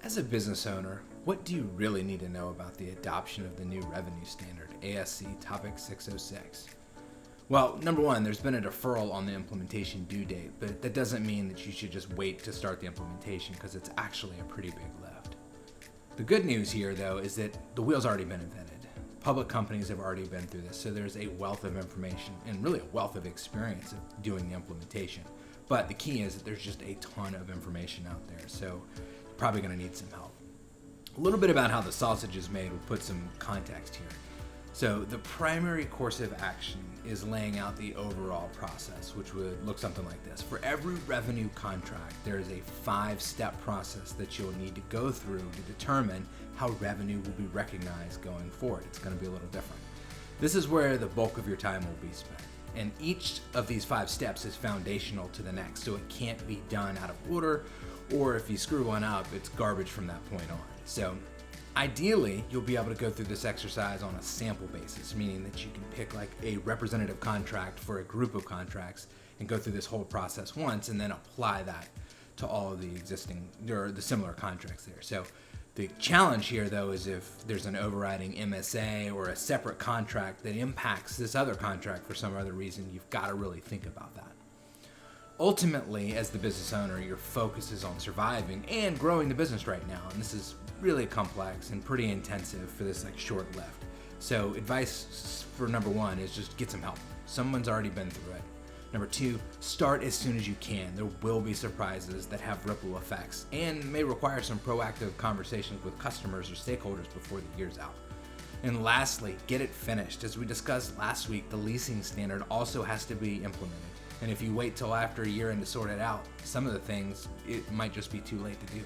As a business owner, what do you really need to know about the adoption of the new revenue standard, ASC Topic 606? Well, number one, there's been a deferral on the implementation due date, but that doesn't mean that you should just wait to start the implementation because it's actually a pretty big lift. The good news here, though, is that the wheel's already been invented. Public companies have already been through this, so there's a wealth of information and really a wealth of experience of doing the implementation. But the key is that there's just a ton of information out there, so you're probably going to need some help. A little bit about how the sausage is made will put some context here. So the primary course of action is laying out the overall process, which would look something like this. For every revenue contract, there is a 5-step process that you'll need to go through to determine how revenue will be recognized going forward. It's going to be a little different. This is where the bulk of your time will be spent. And each of these 5 steps is foundational to the next, so it can't be done out of order, or if you screw one up, it's garbage from that point on. So ideally, you'll be able to go through this exercise on a sample basis, meaning that you can pick like a representative contract for a group of contracts and go through this whole process once and then apply that to all of the existing or the similar contracts there. So the challenge here, though, is if there's an overriding MSA or a separate contract that impacts this other contract for some other reason, you've got to really think about that. Ultimately, as the business owner, your focus is on surviving and growing the business right now, and this is really complex and pretty intensive for this short lift. So advice for number one is just get some help. Someone's already been through it. Number two, start as soon as you can. There will be surprises that have ripple effects and may require some proactive conversations with customers or stakeholders before the year's out. And lastly, get it finished. As we discussed last week, the leasing standard also has to be implemented. And if you wait till after a year end to sort it out, some of the things, it might just be too late to do.